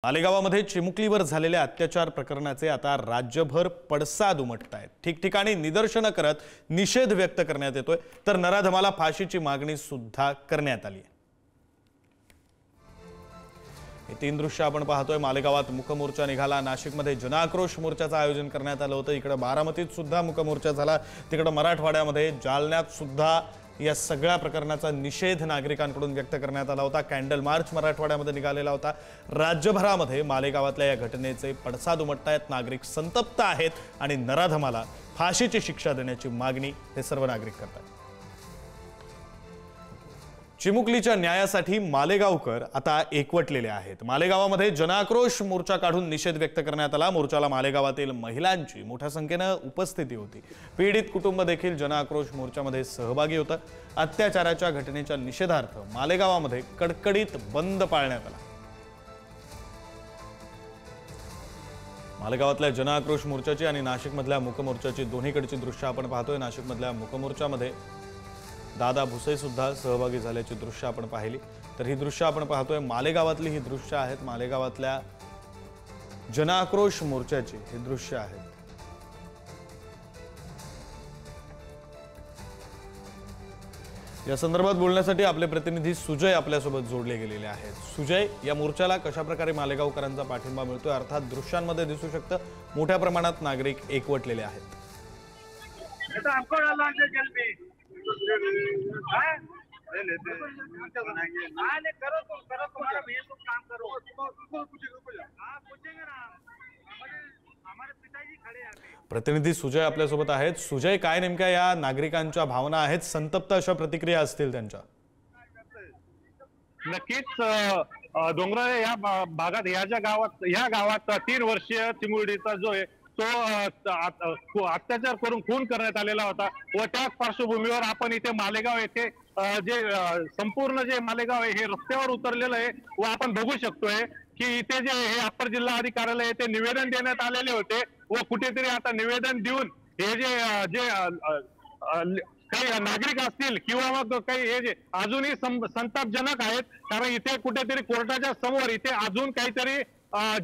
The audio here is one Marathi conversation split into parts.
मालेगावामध्ये चिमुकलीवर झालेल्या अत्याचार प्रकरणाचे आता राज्यभर पडसाद उमटतायत। ठिकठिकाणी निदर्शनं करत निषेध व्यक्त करण्यात येतोय, तर नराधमाला फाशीची मागणी सुद्धा करण्यात आली आहे। हे तीन दृश्य आपण पाहतोय। मालेगावात मुकमोर्चा निघाला, नाशिकमध्ये जनआक्रोश मोर्चाचं आयोजन करण्यात आलं होतं, इकडे बारामतीत सुद्धा मुकमोर्चा झाला, तिकडे मराठवाड्यामध्ये जालन्यात सुद्धा या सगळ्या प्रकरणाचा निषेध नागरिकांकडून व्यक्त करण्यात आला होता। कॅन्डल मार्च मराठवाड्यामध्ये निघालेला होता। राज्यभरामध्ये मालेगावातल्या या घटनेचे पडसाद उमटतायत, नागरिक संतप्त आहेत आणि नराधमाला फाशीची शिक्षा देण्याची मागणी हे सर्व नागरिक करतात। चिमुकलीच्या न्यायासाठी मालेगावकर आता एकवटलेले आहेत। मालेगावामध्ये जनआक्रोश मोर्चा काढून निषेध व्यक्त करण्यात आला। मोर्चाला मालेगावातील महिलांची मोठ्या संख्येने उपस्थिती होती। पीडित कुटुंब देखील जनआक्रोश मोर्चामध्ये सहभागी होतं। अत्याचाराच्या घटनेच्या निषेधार्थ मालेगावामध्ये कडकडीत बंद पाळण्यात आला। मालेगावातल्या जनआक्रोश मोर्चाची आणि नाशिकमधल्या मुकमोर्चाची दोन्हीकडची दृश्य आपण पाहतोय। नाशिकमधल्या मुकमोर्चामध्ये दादा भुसे सुद्धा सहभागी झाल्याची दृश्य आपण पाहिली, तर ही दृश्य आपण पाहतोय मालेगावातली ही दृश्य आहेत। मालेगावातल्या जनआक्रोश मोर्चाची ही दृश्य आहेत। या संदर्भात बोलण्यासाठी आपले प्रतिनिधी सुजय आपल्यासोबत जोडले गेलेले आहेत। सुजय, या मोर्चाला कशा प्रकारे मालेगावकरांचा पाठिंबा मिळतोय? अर्थात दृश्यांमध्ये दिसू शकतं मोठ्या प्रमाणात नागरिक एकवटलेले आहेत। प्रतिनिधी सुजय आपल्यासोबत आहेत। सुजय, काय नेमक्या या नागरिकांच्या भावना आहेत? संतप्त अशा प्रतिक्रिया असतील त्यांच्या। नक्कीच डोंगराळे या भागात या गावात 3 वर्षीय चिमुरडीचा जो आहे तो अत्याचार करून खून करण्यात आलेला होता व त्याच पार्श्वभूमीवर आपण इथे मालेगाव येथे जे संपूर्ण जे मालेगाव आहे हे रस्त्यावर उतरलेलं आहे व आपण बघू शकतोय की इथे जे हे अप्पर जिल्हा अधिकारी आहे ते निवेदन देण्यात आलेले होते व कुठेतरी आता निवेदन देऊन हे जे काही नागरिक असतील किंवा मग काही हे जे अजूनही संतापजनक आहेत, कारण इथे कुठेतरी कोर्टाच्या समोर इथे अजून काहीतरी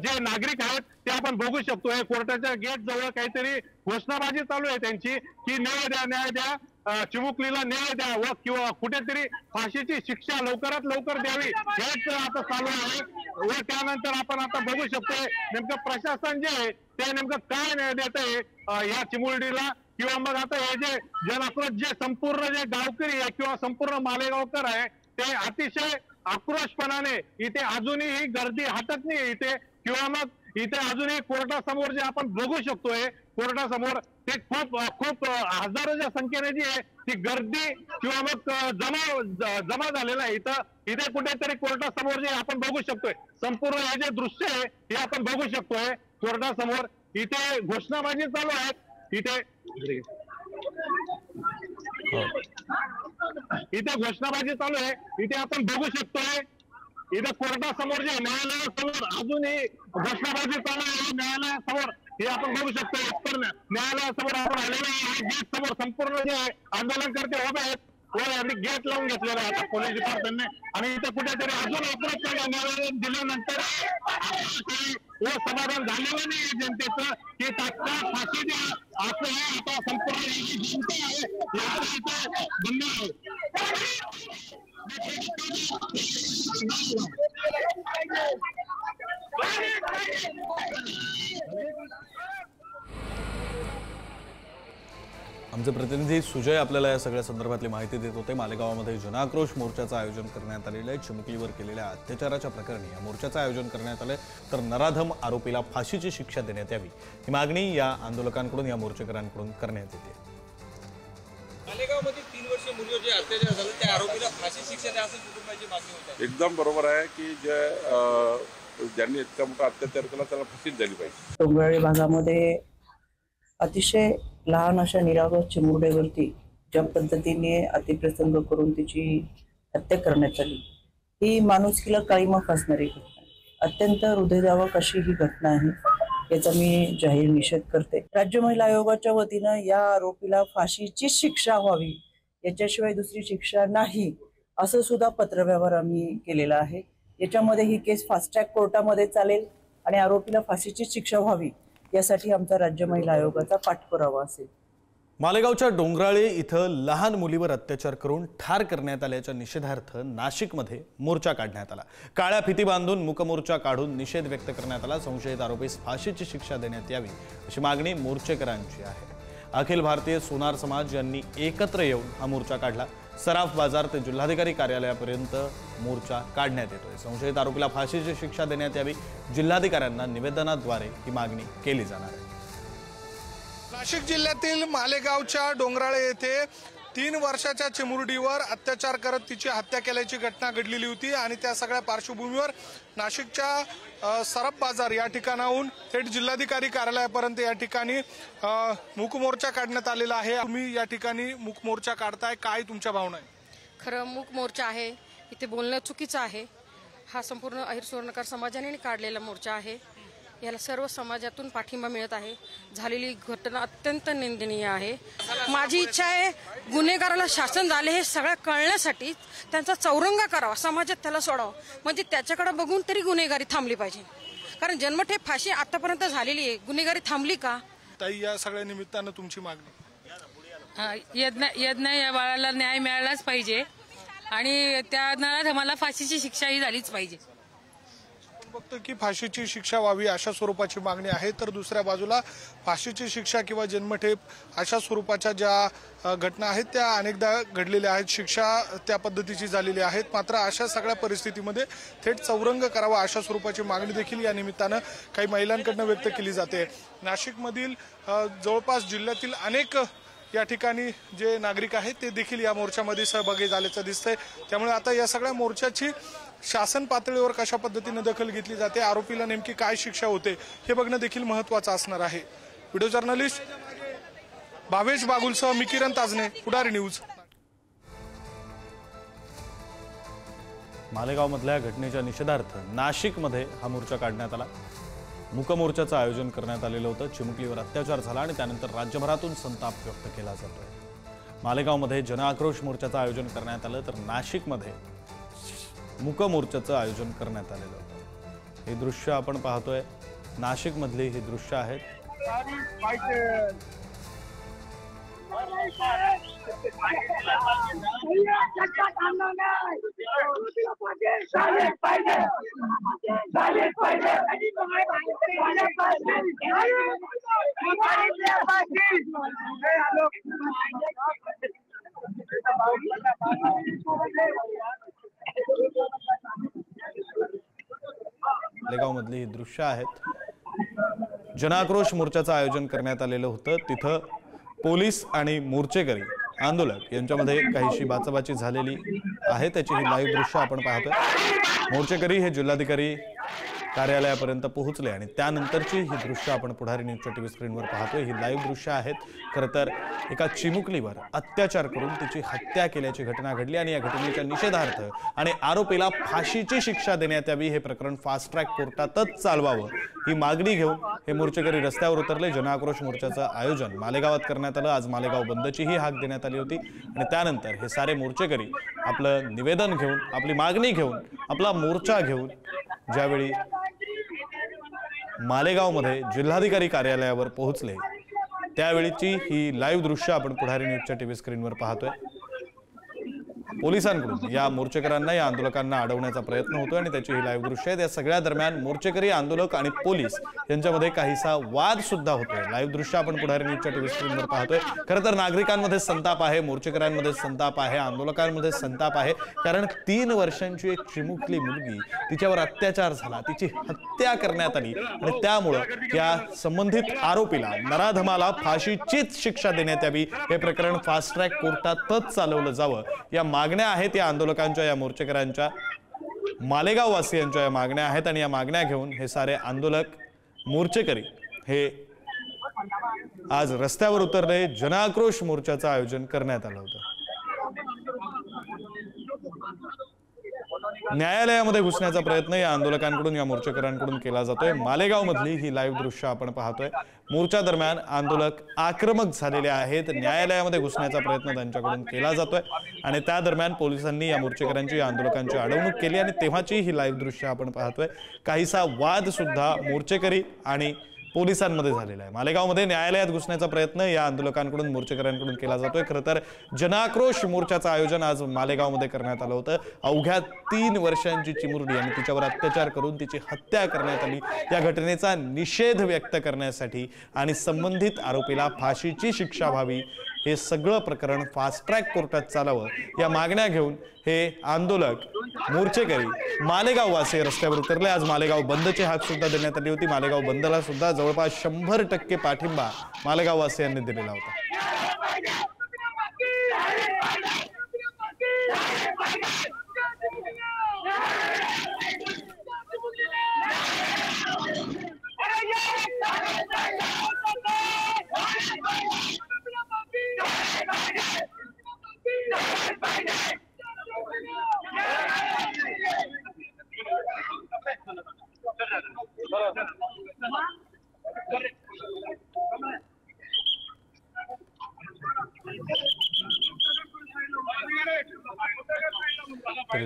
जे नागरिक आहेत ते आपण बघू शकतोय। कोर्टाच्या गेट जवळ काहीतरी घोषणाबाजी चालू आहे त्यांची की न्याय द्या, न्याय द्या, चिमुकलीला न्याय द्या व किंवा कुठेतरी फाशीची शिक्षा लवकरात लवकर द्यावी, हेच आता चालू आहे। व त्यानंतर आपण आता बघू शकतोय नेमकं प्रशासन जे आहे ते नेमकं काय न्याय देत आहे या चिमुरडीला, किंवा मग आता हे जे जनआक्रोश जे संपूर्ण जे गावकरी आहे किंवा संपूर्ण मालेगावकर आहे ते अतिशय आक्रोशपणाने इथे अजूनही ही गर्दी हटत नाही इथे, किंवा मग इथे अजूनही कोर्टासमोर जे आपण बघू शकतोय कोर्टासमोर ते खूप हजारोच्या संख्येने जी आहे ती गर्दी किंवा मग जमा झालेला आहे। इथे कुठेतरी कोर्टासमोर जे आपण बघू शकतोय संपूर्ण हे जे दृश्य आहे हे आपण बघू शकतोय कोर्टासमोर इथे घोषणाबाजी चालू आहे। इथे घोषणाबाजी चालू आहे, इथे आपण बघू शकतोय इथे कोर्टासमोर जे न्यायालयासमोर अजूनही घोषणाबाजी चालू आहे। न्यायालयासमोर हे आपण बघू शकतो, न्यायालयासमोर आपण आलेलो आहे। गेट समोर संपूर्ण जे आंदोलनकर्ते उभे आहेत व यांनी गेट लावून घेतलेला आहे आता पोलीस डिपार्टमेंटने, आणि इथे कुठेतरी अजून न्यायालयाने दिल्यानंतर व समाधान झालेलं नाही जनतेचं की तात्काळ फाशी द्या असं हे आता संपूर्ण जनता आहे बंद आहे। आमचे प्रतिनिधी सुजय आपल्याला या सगळ्या संदर्भातली माहिती देत होते। मालेगावामध्ये जनआक्रोश मोर्चाचं आयोजन करण्यात आलेलं आहे। चिमुकलीवर केलेल्या अत्याचाराच्या प्रकरणी या मोर्चाचं आयोजन करण्यात आलंय, तर नराधम आरोपीला फाशीची शिक्षा देण्यात यावी ही मागणी या आंदोलकांकडून या मोर्चेकरांकडून करण्यात येते। मालेगावमध्ये 3 वर्षीय मुलीवर जे अत्याचार झाले त्या आरोपीला फाशी शिक्षा द्या असं कुटुंबाची मागणी होती। एकदम बरोबर आहे की ज्यांनी इतका मोठा अत्याचार केला त्याला फाशीच झाली पाहिजे। डोंगराळे भागामध्ये अतिशय लहान अशा निरागस चिमुरड्यावरती ज्या पद्धतीने अतिप्रसंग करून तिची हत्या करण्यात आली ही माणुसकीला काळीमा फासणारी घटना, अत्यंत हृदयद्रावक अशी ही घटना आहे। याचा मी जाहीर निषेध करते। राज्य महिला आयोगाच्या वतीनं या आरोपीला फाशीची शिक्षा व्हावी, याच्याशिवाय दुसरी शिक्षा नाही असं सुद्धा पत्रव्यवहार आम्ही केलेला आहे। याच्यामध्ये ही केस फास्ट ट्रॅक कोर्टामध्ये चालेल आणि आरोपीला फाशीची शिक्षा व्हावी यासाठी आमचा राज्य महिला आयोगाचा पाठपुरावा असेल. मालेगावच्या डोंगराळे इथं लहान मुलीवर अत्याचार करून ठार करण्यात आल्याच्या निषेधार्थ नाशिकमध्ये मोर्चा काढण्यात आला. काळ्या फिती बांधून मूकमोर्चा काढून निषेध व्यक्त करण्यात आला. संशयित आरोपीस फाशीची शिक्षा देण्यात यावी अशी मागणी मोर्चेकरांची आहे. अखिल भारतीय सोनार समाज यांनी एकत्र येऊन हा मोर्चा काढला. सराफ बाजार ते जिल्हाधिकारी कार्यालयापर्यंत मोर्चा काढण्यात येतोय. संशयित आरोपीला फाशीची शिक्षा देण्यात यावी. जिल्हाधिकाऱ्यांना निवेदनाद्वारे ही मागणी केली जाणार आहे. नाशिक जिल्ह्यातील मालेगावच्या डोंगराळे येथे 3 वर्षाच्या चिमुरडीवर अत्याचार करत तिची हत्या केल्याची घटना घडलेली होती आणि त्या सगळ्या पार्श्वभूमीवर नाशिकच्या सराफ बाजार या ठिकाणाहून थेट जिल्हाधिकारी कार्यालयापर्यंत या ठिकाणी मूक मोर्चा काढण्यात आलेला आहे. तुम्ही या ठिकाणी मूक मोर्चा काढताय, काय तुमच्या भावना आहे? खरं मूक मोर्चा आहे, इथे बोलणं चुकीचं आहे. हा संपूर्ण अहिर सुवर्णकार समाजाने काढलेला मोर्चा आहे. याला सर्व समाजातून पाठिंबा मिळत आहे. झालेली घटना अत्यंत निंदनीय आहे. माझी इच्छा आहे गुन्हेगाराला शासन झाले हे सगळं कळण्यासाठी त्यांचा चौरंग करावा, समाजात त्याला सोडावं, म्हणजे त्याच्याकडे बघून तरी गुन्हेगारी थांबली पाहिजे. कारण जन्मठेप फाशी आतापर्यंत झालेली आहे, गुन्हेगारी थांबली का? ताई, या सगळ्या निमित्तानं तुमची मागणी? यज्ञ या बाळाला न्याय मिळालाच पाहिजे आणि त्या नराधमाला फाशीची शिक्षा ही झालीच पाहिजे. फक्त की फाशीची शिक्षा व्हावी अशा स्वरूपाची मागणी आहे, तर दुसऱ्या बाजूला फाशीची शिक्षा किंवा जन्मठेप अशा स्वरूपाच्या ज्या घटना आहेत त्या अनेकदा घडलेल्या आहेत, शिक्षा त्या पद्धतीची झालेली आहेत. मात्र अशा सगळ्या परिस्थितीमध्ये थेट चौरंग करावा अशा स्वरूपाची मागणी देखील या निमित्तानं काही महिलांकडून व्यक्त केली जाते. नाशिकमधील जवळपास जिल्ह्यातील अनेक या ठिकाणी जे नागरिक आहेत ते देखील या मोर्चामध्ये सहभागी झाल्याचं दिसतंय. त्यामुळे आता या सगळ्या मोर्चाची शासन पातळीवर कशा पद्धतीने दखल घेतली जाते, आरोपीला नेमकी काय शिक्षा होते हे बघणं देखील महत्त्वाचं असणार आहे. व्हिडिओ जर्नलिस्ट भावेश बागुलसह मी किरण ताजने, पुढारी न्यूज. मालेगावमधल्या घटनेच्या निषेधार्थ नाशिकमध्ये हा मोर्चा काढण्यात आला. मूकमोर्चाचं आयोजन करण्यात आलेलं होतं. चिमुकलीवर अत्याचार झाला आणि त्यानंतर राज्यभरातून संताप व्यक्त केला जातोय. मालेगावमध्ये जनआक्रोश मोर्चाचं आयोजन करण्यात आलं, तर नाशिकमध्ये मूकमोर्चाचं आयोजन करण्यात आलेलं होतं. हे दृश्य आपण पाहतोय. नाशिकमधली ही दृश्य आहेत. मालेगावमधली ही दृश्य आहेत. जनआक्रोश मोर्चाचं आयोजन करण्यात आलेलं होतं. तिथं पोलीस आणि मोर्चेकरी आंदोलक यांच्यामध्ये काहीशी बाचाबाची झालेली आहे. त्याची ही लाईव्ह दृश्य आपण पाहतोय. मोर्चेकरी हे जिल्हाधिकारी कार्यालयापर्यंत पोहोचले आणि त्यानंतरची ही दृश्य आपण पुढारी न्यूजच्या टीव्ही स्क्रीनवर पाहतोय. ही लाईव्ह दृश्य आहेत. खरं तर एका चिमुकलीवर अत्याचार करून तिची हत्या केल्याची घटना घडली आणि या घटनेच्या निषेधार्थ आणि आरोपीला फाशीची शिक्षा देण्यात यावी, हे प्रकरण फास्ट ट्रॅक कोर्टातच चालवावं ही मागणी घेऊन हे मोर्चेकरी रस्त्यावर उतरले. जनआक्रोश मोर्चाचं आयोजन मालेगावात करण्यात आलं. आज मालेगाव बंदचीही हाक देण्यात आली होती आणि त्यानंतर हे सारे मोर्चेकरी आपलं निवेदन घेऊन, आपली मागणी घेऊन, आपला मोर्चा घेऊन ज्यावेळी मालेगावमध्ये जिल्हाधिकारी कार्यालयावर पोहोचले त्यावेळीची ही लाईव्ह दृश्य आपण पुढारी न्यूजच्या टीव्ही स्क्रीनवर पाहतोय. पोलिसांकडून या मोर्चेकरांना, या आंदोलकांना अडवण्याचा प्रयत्न होतोय आणि त्याची ही लाईव्ह दृश्य आहेत. या सगळ्या दरम्यान मोर्चेकरी, आंदोलक आणि पोलीस यांच्यामध्ये काहीसा वाद सुद्धा होतोय. लाईव्ह दृश्य आपण पुढारी न्यूजच्या टीव्ही स्क्रीनवर पाहतोय. खरं तर नागरिकांमध्ये संताप आहे, मोर्चेकरांमध्ये संताप आहे, आंदोलकांमध्ये संताप आहे. कारण 3 वर्षांची एक चिमुकली मुलगी, तिच्यावर अत्याचार झाला, तिची हत्या करण्यात आली आणि त्यामुळं या संबंधित आरोपीला, नराधमाला फाशीचीच शिक्षा देण्यात यावी, हे प्रकरण फास्ट ट्रॅक कोर्टातच चालवलं जावं. या मागण्या आहेत या आंदोलकांच्या, या मोर्चेकरांच्या, मालेगाव वासियांच्या या मागण्या आहेत आणि या मागण्या घेऊन हे सारे आंदोलक, मोर्चेकरी हे आज रस्त्यावर उतरले. जनआक्रोश मोर्चाचं आयोजन करण्यात आलं होतं. न्यायालयामध्ये घुसण्याचा प्रयत्न या आंदोलकांकडून या मोर्चेकऱ्यांकडून केला जातोय। मालेगाव मधली ही लाईव्ह दृश्य आपण पाहतोय। मोर्चा दरम्यान आंदोलक आक्रमक झालेले आहेत, न्यायालयामध्ये घुसण्याचा प्रयत्न त्यांच्याकडून केला जातोय आणि त्या दरम्यान पोलिसांनी या मोर्चेकऱ्यांची या आंदोलकांची अडवणूक केली आणि तेव्हाची ही लाईव्ह दृश्य आपण पाहतोय। काहीसा वाद सुद्धा मोर्चेकरी आणि पोलिसांमध्ये झालेला आहे। मालेगावमध्ये न्यायालयात घुसण्याचा प्रयत्न या आंदोलकांकडून मोर्चेकऱ्यांकडून केला जातोय। खरं तर जनाक्रोश मोर्चाचं आयोजन आज मालेगावमध्ये करण्यात आलं होतं। अवघ्या 3 वर्षांची चिमुरडी आणि तिच्यावर अत्याचार करून तिची हत्या करण्यात आली या घटनेचा निषेध व्यक्त करण्यासाठी आणि संबंधित आरोपीला फाशीची शिक्षा व्हावी, हे सगळं प्रकरण फास्ट ट्रॅक कोर्टात चालावं या मागण्या घेऊन हे आंदोलक मोर्चेकरी मालेगाव वासी रस्त्यावर उतरले। आज मालेगाव बंदची हाक सुद्धा देण्यात आली होती। मालेगाव बंदला सुद्धा जवळपास 100% पाठिंबा मालेगाव वासियांनी दिलेला होता।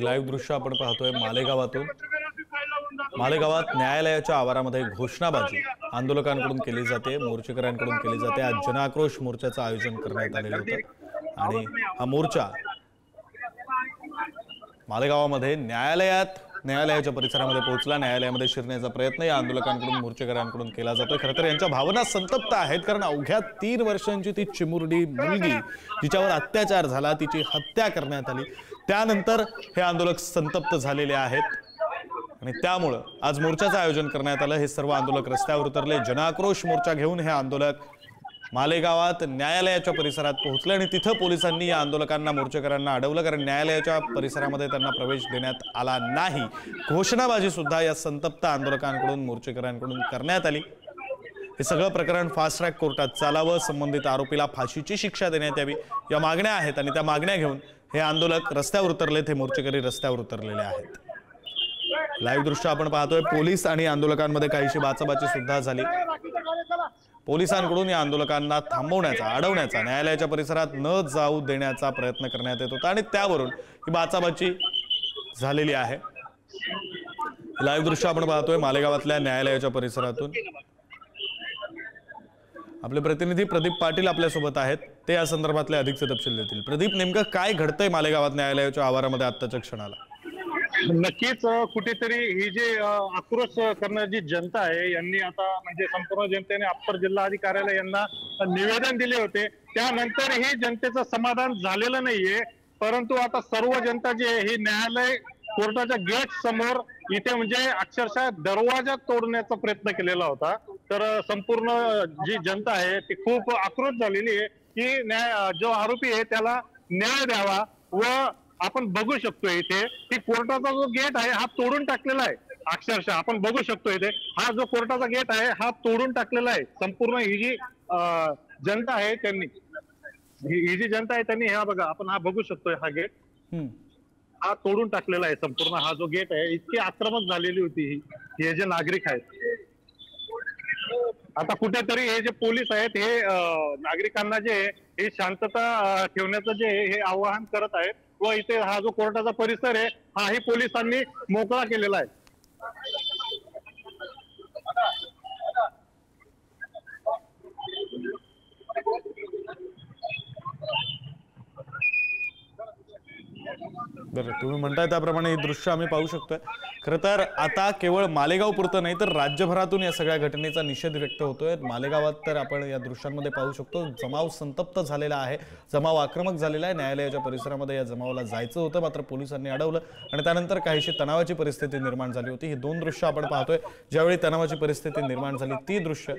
लाईव्ह दृश्य आपण पाहतोय मालेगावातून। मालेगावात न्यायालयाच्या आवारामध्ये घोषणाबाजी आंदोलकांकडून केली जाते, मोर्चेकऱ्यांकडून केली जाते। आज जनाक्रोश मोर्चाचं आयोजन करण्यात आलेलं होतं आणि हा मोर्चा मालेगावामध्ये न्यायालयाच्या परिसरामध्ये पोहोचला। न्यायालयामध्ये शिरण्याचा प्रयत्न या आंदोलकांकडून मोर्चेकऱ्यांकडून केला जातोय। खरं तर यांच्या भावना संतप्त आहेत, कारण अवघ्या 3 वर्षांची ती चिमुरडी मुलगी जिच्यावर अत्याचार झाला, तिची हत्या करण्यात आली, त्यानंतर हे आंदोलक संतप्त झालेले आहेत आणि त्यामुळे आज मोर्चाचं आयोजन करण्यात आलं। हे सर्व आंदोलक रस्त्यावर उतरले। जनाक्रोश मोर्चा घेऊन हे आंदोलक मालेगावात न्यायालयाच्या परिसरात पोहोचले आणि तिथं पोलिसांनी या आंदोलकांना मोर्चेकऱ्यांना अडवलं, कारण न्यायालयाच्या परिसरामध्ये त्यांना प्रवेश देण्यात आला नाही। घोषणाबाजी सुद्धा या संतप्त आंदोलकांकडून मोर्चेकऱ्यांकडून करण्यात आली। हे सगळं प्रकरण फास्ट ट्रॅक कोर्टात चालावं, संबंधित आरोपीला फाशीची शिक्षा देण्यात यावी या मागण्या आहेत आणि त्या मागण्या घेऊन हे आंदोलक रस्त्यावर उतरलेत, हे मोर्चेकरी रस्त्यावर उतरलेले आहेत। लाईव्ह दृश्य आपण पाहतोय। पोलीस आणि आंदोलकांमध्ये काहीशी बाचाबाची सुद्धा झाली। पोलिसांकडून या आंदोलकांना थांबवण्याचा, अडवण्याचा, न्यायालयाच्या परिसरात न जाऊ देण्याचा प्रयत्न करण्यात येत होता आणि त्यावरून ही बाचाबाची झालेली आहे। लाईव्ह दृश्य आपण पाहतोय मालेगावातल्या न्यायालयाच्या परिसरातून। आपले प्रतिनिधी प्रदीप पाटील आपल्यासोबत आहेत, ते या संदर्भातले अधिकचे तपशील देतील। प्रदीप, नेमकं काय घडतंय मालेगावात न्यायालयाच्या आवारामध्ये आत्ताच्या क्षणाला? नक्कीच कुठेतरी ही जी आक्रोश करणारी जी जनता आहे, यांनी आता म्हणजे संपूर्ण जनतेने अप्पर जिल्हा अधिकाऱ्याला यांना निवेदन दिले होते। त्यानंतर हे जनतेचं समाधान झालेलं नाहीये, परंतु आता सर्व जनता जी आहे ही न्यायालय कोर्टाच्या गेट समोर इथे म्हणजे अक्षरशः दरवाजा तोडण्याचा प्रयत्न केलेला होता। तर संपूर्ण जी जनता आहे ती खूप आक्रोश झालेली आहे की जो आरोपी आहे त्याला न्याय द्यावा। व आपण बघू शकतो इथे की कोर्टाचा जो गेट आहे हा तोडून टाकलेला आहे। अक्षरशः आपण बघू शकतो इथे हा जो कोर्टाचा गेट आहे हा तोडून टाकलेला आहे। संपूर्ण ही जी जनता आहे त्यांनी ही जी जनता आहे त्यांनी हा बघा, आपण हा बघू शकतोय हा गेट हा तोडून टाकलेला आहे। संपूर्ण हा जो गेट आहे इतकी आक्रमक झालेली होती हे जे नागरिक आहेत। आता कुठेतरी हे जे पोलीस आहेत हे नागरिकांना जे हे शांतता ठेवण्याचं जे हे आवाहन करत आहेत व इथे हा जो कोर्टाचा परिसर आहे हाही पोलिसांनी मोकळा केलेला आहे। बरं, तुम्ही म्हणताय त्याप्रमाणे ही दृश्य आम्ही पाहू शकतोय। खरं तर आता केवळ मालेगाव पुरतं नाही तर राज्यभरातून या सगळ्या घटनेचा निषेध व्यक्त होतोय। मालेगावात तर आपण या दृश्यांमध्ये पाहू शकतो जमाव संतप्त झालेला आहे, जमाव आक्रमक झालेला आहे। न्यायालयाच्या परिसरामध्ये या जमावाला जायचं होतं, मात्र पोलिसांनी अडवलं आणि त्यानंतर काहीशी तणावाची परिस्थिती निर्माण झाली होती। ही 2 दृश्य आपण पाहतोय। ज्यावेळी तणावाची परिस्थिती निर्माण झाली ती दृश्य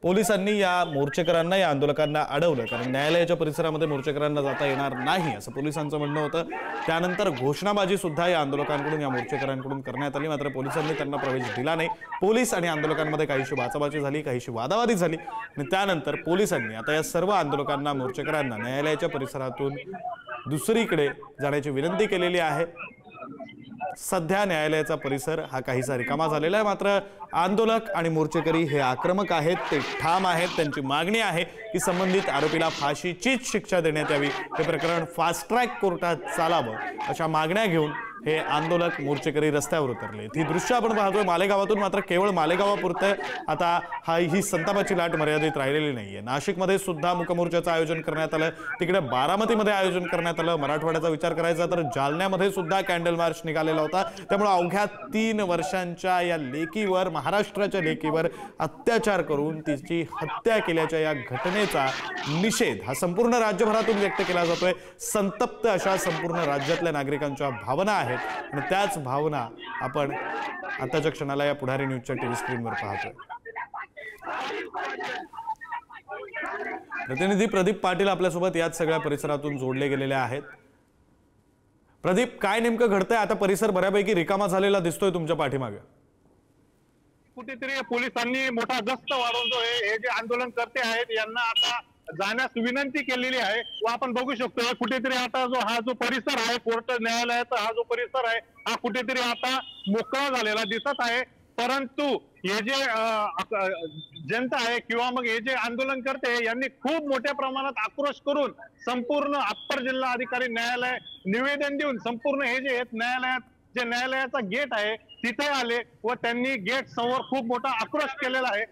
पोलिसांनी या मोर्चेकरांना, या आंदोलकांना अडवलं, कारण न्यायालयाच्या परिसरामध्ये मोर्चेकरांना जाता येणार नाही असं पोलिसांचं म्हणणं होतं। त्यानंतर घोषणाबाजी सुद्धा या आंदोलकांकडून, या मोर्चेकरांकडून करण्यात आली, मात्र पोलिसांनी त्यांना प्रवेश दिला नाही। पोलीस आणि आंदोलकांमध्ये काहीशी बाचाबाची झाली, काहीशी वादावादी झाली आणि त्यानंतर पोलिसांनी आता या सर्व आंदोलकांना, मोर्चेकरांना न्यायालयाच्या परिसरातून दुसरीकडे जाण्याची विनंती केलेली आहे। सध्या न्यायालयाचा परिसर हा काहीसा रिकामा झालेला आहे, मात्र आंदोलक आणि मोर्चेकरी हे आक्रमक आहेत, ते ठाम आहेत. त्यांची मागणी आहे की संबंधित आरोपीला फाशीचीच शिक्षा देण्यात यावी, हे प्रकरण फास्ट ट्रॅक कोर्टात चालावं, अशा मागण्या घेऊन हे आंदोलक मोर्चेकरी रस्त्यावर उतरले. ही दृश्य आपण पाहतोय मालेगावातून, मात्र केवळ मालेगावापुरतं आता ही संतापाची लाट मर्यादित राहिलेली नाहीये. नाशिकमध्ये सुद्धा मूकमोर्चाचं आयोजन करण्यात आलं, तिकडे बारामतीमध्ये आयोजन करण्यात आलं. मराठवाड्याचा विचार करायचा तर जालन्यामध्ये सुद्धा कॅन्डल मार्च निघालेला होता. त्यामुळे अवघ्या 3 वर्षांच्या या लेकीवर, महाराष्ट्राच्या लेकीवर अत्याचार करून तिची हत्या केल्याच्या या घटनेचा निषेध हा संपूर्ण राज्यभरातून व्यक्त केला जातोय. संतप्त अशा संपूर्ण राज्यातल्या नागरिकांच्या भावना आहेत आणि त्याच भावना आपण आताच्या क्षणाला या पुढारी न्यूजच्या टीव्ही स्क्रीनवर पाहतोय. प्रतिनिधी प्रदीप पाटील आपल्यासोबत याच सगळ्या परिसरातून जोडले गेलेले आहेत. प्रदीप, काय नेमकं घडतंय? आता परिसर बऱ्यापैकी रिकामा झालेला दिसतोय तुमच्या पाठीमागे. कुठेतरी पोलिसांनी मोठा गस्त वाढवतोय. हे जे आंदोलनकर्ते आहेत यांना आता जाण्यास विनंती केलेली आहे व आपण बघू शकतो कुठेतरी आता हा जो परिसर आहे, कोर्ट न्यायालयाचा हा जो परिसर आहे हा कुठेतरी आता मोकळा झालेला दिसत आहे. परंतु हे जे जनता आहे किंवा मग हे जे आंदोलनकर्ते यांनी खूप मोठ्या प्रमाणात आक्रोश करून संपूर्ण अप्पर जिल्हा अधिकारी न्यायालय निवेदन देऊन संपूर्ण हे जे न्यायालयाचा गेट आहे तिथे आले व त्यांनी गेट समोर खूप मोठा आक्रोश केलेला आहे.